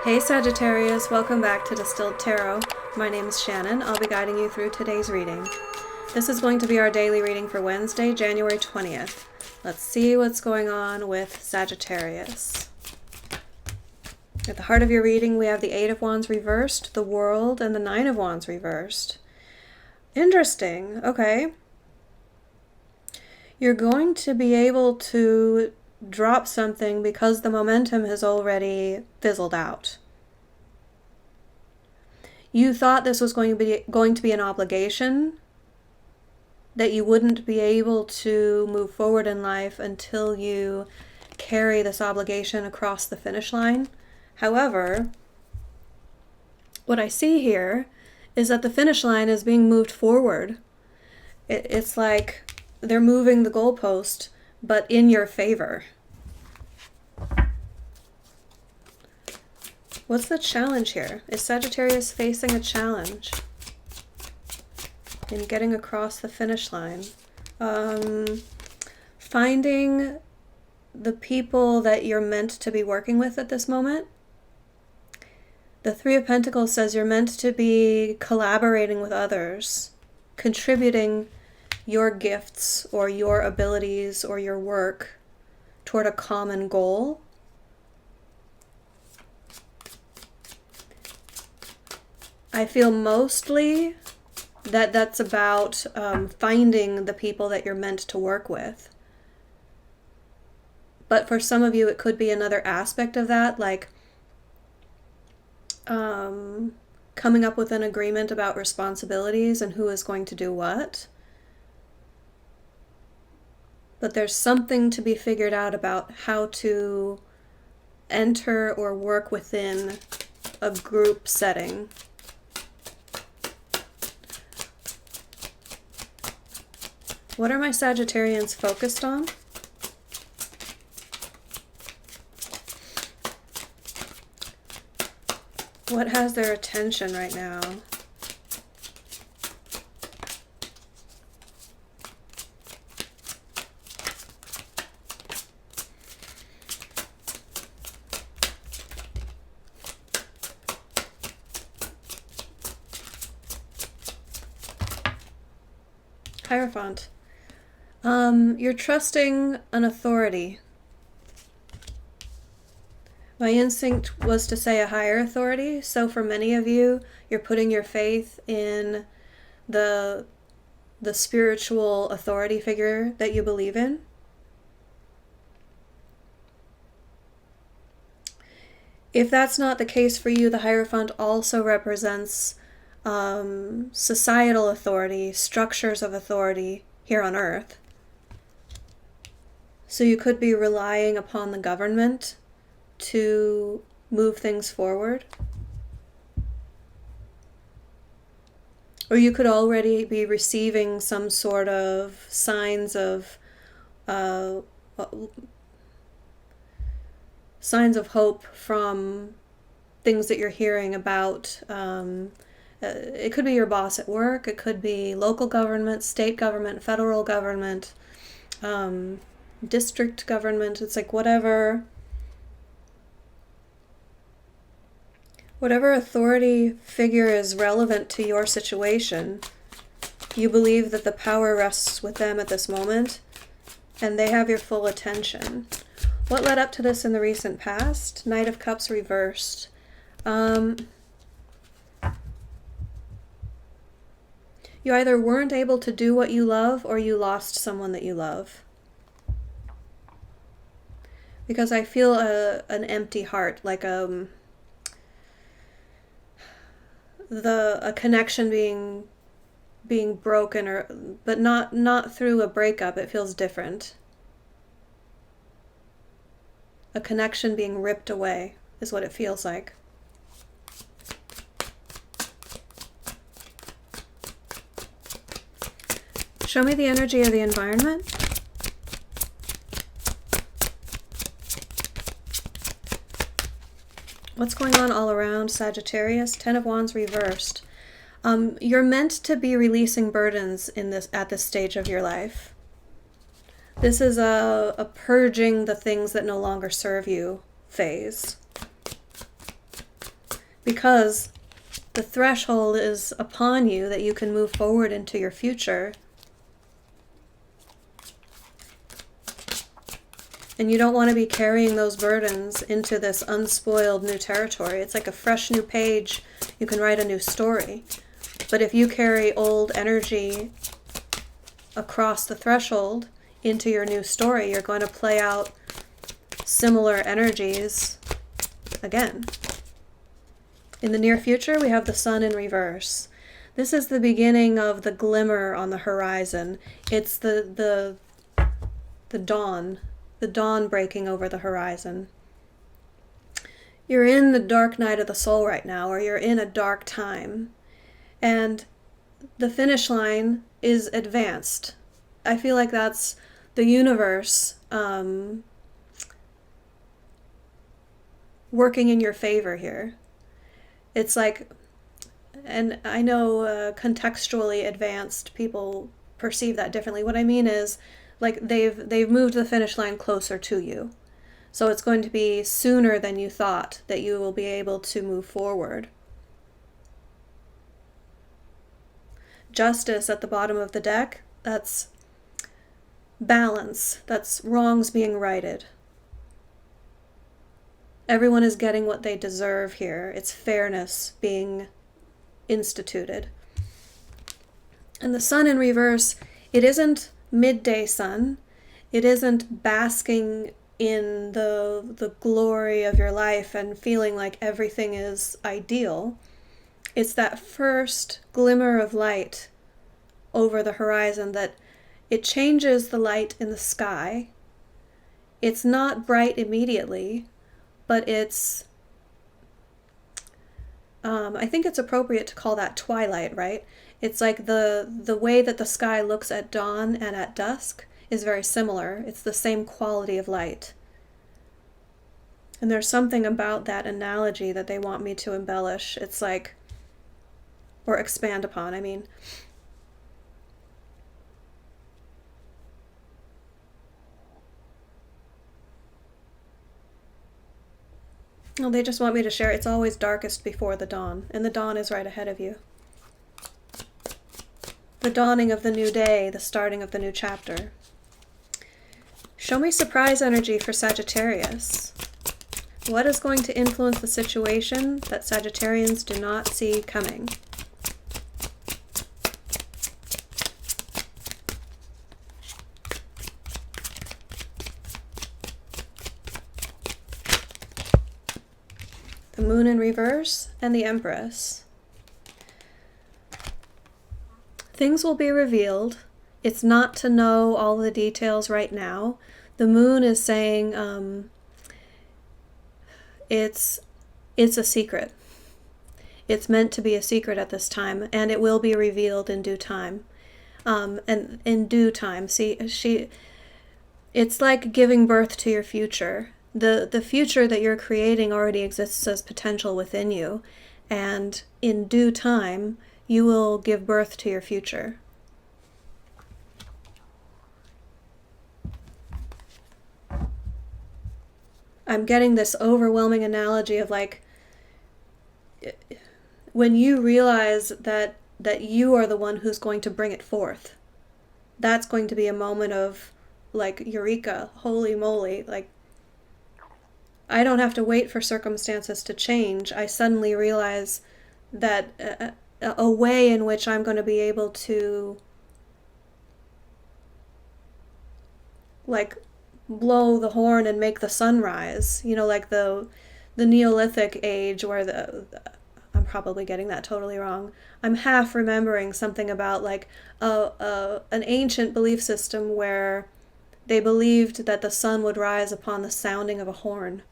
Hey Sagittarius, welcome back to Distilled Tarot. My name is Shannon. I'll be guiding you through today's reading. This is going to be our daily reading for Wednesday, January 20th. Let's see what's going on with Sagittarius. At the heart of your reading, we have the Eight of Wands reversed, the World, and the Nine of Wands reversed. Interesting. Okay. You're going to be able to drop something because the momentum has already fizzled out. You thought this was going to be an obligation, that you wouldn't be able to move forward in life until you carry this obligation across the finish line. However, what I see here is that the finish line is being moved forward. It's like they're moving the goalpost, but in your favor. What's the challenge here? Is Sagittarius facing a challenge in getting across the finish line? Finding the people that you're meant to be working with at this moment. The Three of Pentacles says you're meant to be collaborating with others, contributing your gifts or your abilities or your work toward a common goal. I feel mostly that that's about finding the people that you're meant to work with. But for some of you, it could be another aspect of that, like coming up with an agreement about responsibilities and who is going to do what. But there's something to be figured out about how to enter or work within a group setting. What are my Sagittarians focused on? What has their attention right now? Hierophant. You're trusting an authority. My instinct was to say a higher authority. So for many of you, you're putting your faith in the spiritual authority figure that you believe in. If that's not the case for you, the Hierophant also represents societal authority, structures of authority here on Earth. So you could be relying upon the government to move things forward. Or you could already be receiving some sort of signs of hope from things that you're hearing about. It could be your boss at work. It could be local government, state government, federal government, district government. It's like whatever authority figure is relevant to your situation, you believe that the power rests with them at this moment, and they have your full attention. What led up to this in the recent past? Knight of Cups reversed. You either weren't able to do what you love or you lost someone that you love. Because I feel an empty heart, like a connection being broken, but not through a breakup. It feels different. A connection being ripped away is what it feels like. Show me the energy of the environment. What's going on all around Sagittarius? Ten of Wands reversed. You're meant to be releasing burdens at this stage of your life. This is a purging the things that no longer serve you phase. because the threshold is upon you that you can move forward into your future. And you don't want to be carrying those burdens into this unspoiled new territory. It's like a fresh new page. You can write a new story. But if you carry old energy across the threshold into your new story, you're going to play out similar energies again. In the near future, we have the sun in reverse. This is the beginning of the glimmer on the horizon. It's the dawn. The dawn breaking over the horizon. You're in the dark night of the soul right now, or you're in a dark time. And the finish line is advanced. I feel like that's the universe working in your favor here. It's like, and I know contextually advanced people perceive that differently. What I mean is, like they've moved the finish line closer to you. So it's going to be sooner than you thought that you will be able to move forward. Justice at the bottom of the deck, that's balance. That's wrongs being righted. Everyone is getting what they deserve here. It's fairness being instituted. And the sun in reverse, it isn't midday sun. It isn't basking in the glory of your life and feeling like everything is ideal. It's that first glimmer of light over the horizon that it changes the light in the sky. It's not bright immediately, but it's, I think it's appropriate to call that twilight, right? It's like the way that the sky looks at dawn and at dusk is very similar. It's the same quality of light. And there's something about that analogy that they want me to embellish. It's like, or expand upon, I mean. Well, they just want me to share. It's always darkest before the dawn, and the dawn is right ahead of you. The dawning of the new day, the starting of the new chapter. Show me surprise energy for Sagittarius. What is going to influence the situation that Sagittarians do not see coming? The moon in reverse and the Empress. Things will be revealed. It's not to know all the details right now. The moon is saying it's a secret. It's meant to be a secret at this time, and it will be revealed in due time. And in due time, see, it's like giving birth to your future. The future that you're creating already exists as potential within you, and in due time, you will give birth to your future. I'm getting this overwhelming analogy of like, when you realize that you are the one who's going to bring it forth, that's going to be a moment of like, eureka, holy moly, like, I don't have to wait for circumstances to change. I suddenly realize that a way in which I'm going to be able to like blow the horn and make the sun rise, you know, like the Neolithic age where I'm probably getting that totally wrong. I'm half remembering something about like an ancient belief system where they believed that the sun would rise upon the sounding of a horn.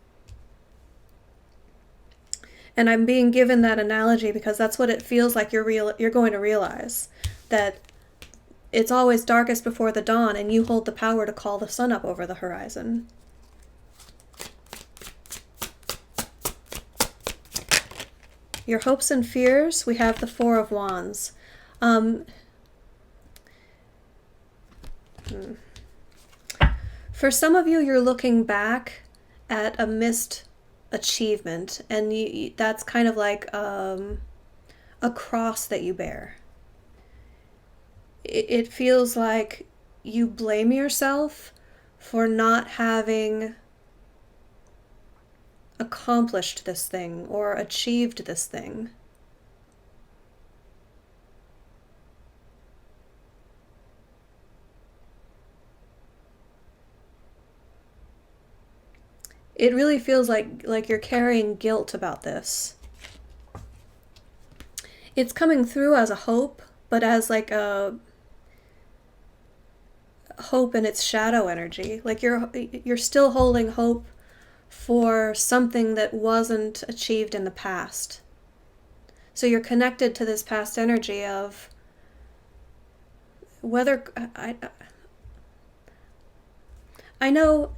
And I'm being given that analogy because that's what it feels like you're going to realize, that it's always darkest before the dawn, and you hold the power to call the sun up over the horizon. Your hopes and fears, we have the Four of Wands. For some of you, you're looking back at a missed achievement, and that's kind of like a cross that you bear. It feels like you blame yourself for not having accomplished this thing or achieved this thing. It really feels like you're carrying guilt about this. It's coming through as a hope, but as like a hope in its shadow energy. Like you're still holding hope for something that wasn't achieved in the past. So you're connected to this past energy of whether I know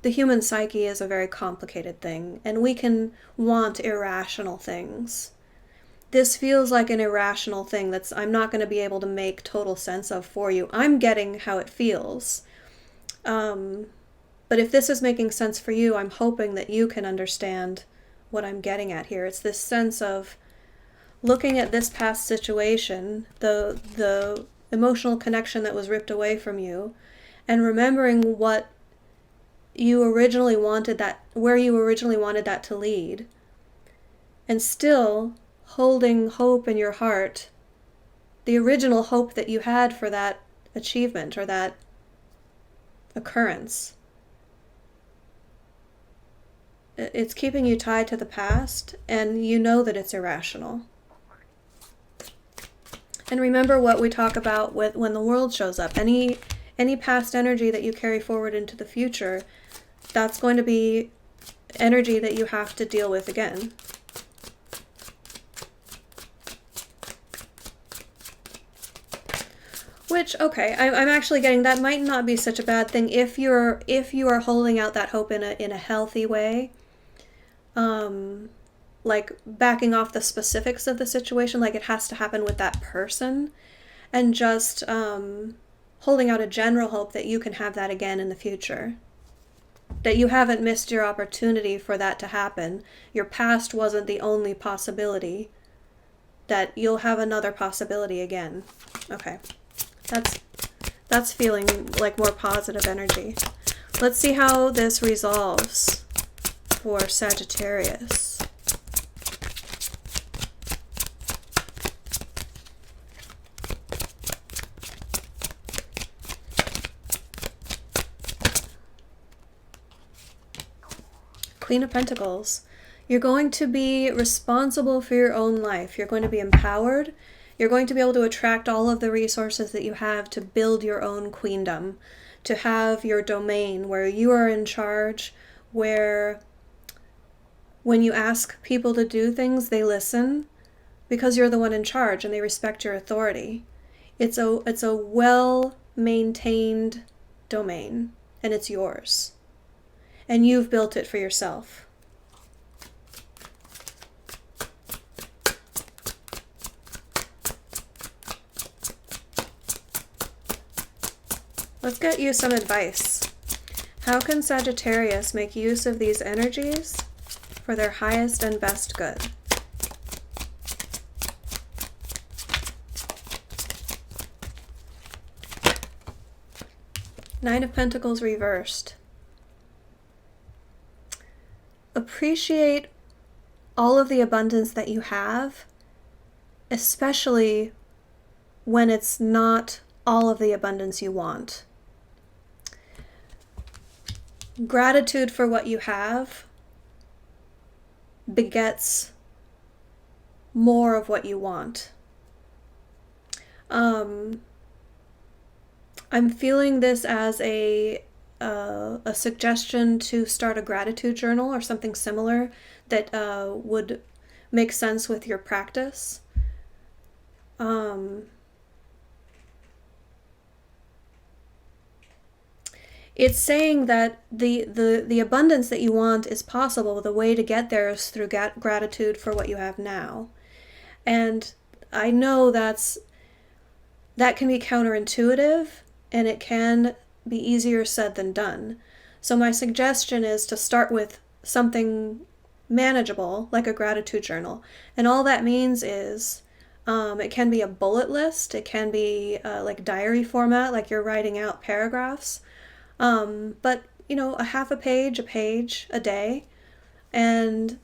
the human psyche is a very complicated thing, and we can want irrational things. This feels like an irrational thing that's I'm not going to be able to make total sense of for you. I'm getting how it feels. But if this is making sense for you, I'm hoping that you can understand what I'm getting at here. It's this sense of looking at this past situation, the emotional connection that was ripped away from you, and remembering what you originally wanted that, where you originally wanted that to lead, and still holding hope in your heart, the original hope that you had for that achievement or that occurrence. It's keeping you tied to the past, and you know that it's irrational. And remember what we talk about with when the world shows up. Any past energy that you carry forward into the future, that's going to be energy that you have to deal with again. Which, okay, I'm actually getting that might not be such a bad thing if you are holding out that hope in a healthy way. Like backing off the specifics of the situation, like it has to happen with that person, and just holding out a general hope that you can have that again in the future. That you haven't missed your opportunity for that to happen. Your past wasn't the only possibility. That you'll have another possibility again. Okay. That's feeling like more positive energy. Let's see how this resolves for Sagittarius. Queen of Pentacles. You're going to be responsible for your own life. You're going to be empowered. You're going to be able to attract all of the resources that you have to build your own queendom, to have your domain where you are in charge, where when you ask people to do things, they listen because you're the one in charge and they respect your authority. It's a well-maintained domain, and it's yours. And you've built it for yourself. Let's get you some advice. How can Sagittarius make use of these energies for their highest and best good? Nine of Pentacles reversed. Appreciate all of the abundance that you have, especially when it's not all of the abundance you want. Gratitude for what you have begets more of what you want. I'm feeling this as a suggestion to start a gratitude journal or something similar that would make sense with your practice. It's saying that the abundance that you want is possible. The way to get there is through gratitude for what you have now. And I know that can be counterintuitive, and it can be easier said than done. So my suggestion is to start with something manageable, like a gratitude journal. And all that means is it can be a bullet list, it can be like diary format, like you're writing out paragraphs. But, a half a page, a day, and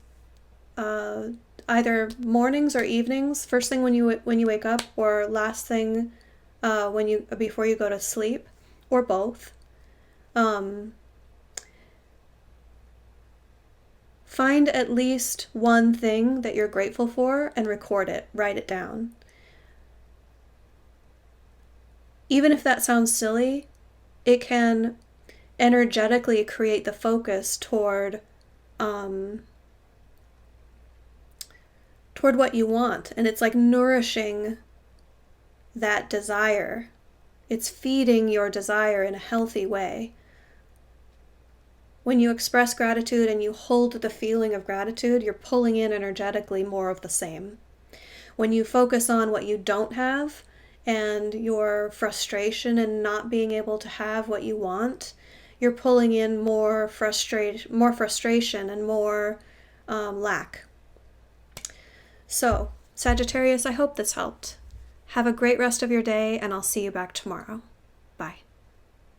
either mornings or evenings, first thing when you wake up, or last thing before you go to sleep, or both. Find at least one thing that you're grateful for and record it. Write it down. Even if that sounds silly, it can energetically create the focus toward what you want. And it's like nourishing that desire. It's feeding your desire in a healthy way. When you express gratitude and you hold the feeling of gratitude, you're pulling in energetically more of the same. When you focus on what you don't have and your frustration and not being able to have what you want, you're pulling in more frustration and more lack. So, Sagittarius, I hope this helped. Have a great rest of your day, and I'll see you back tomorrow. Bye.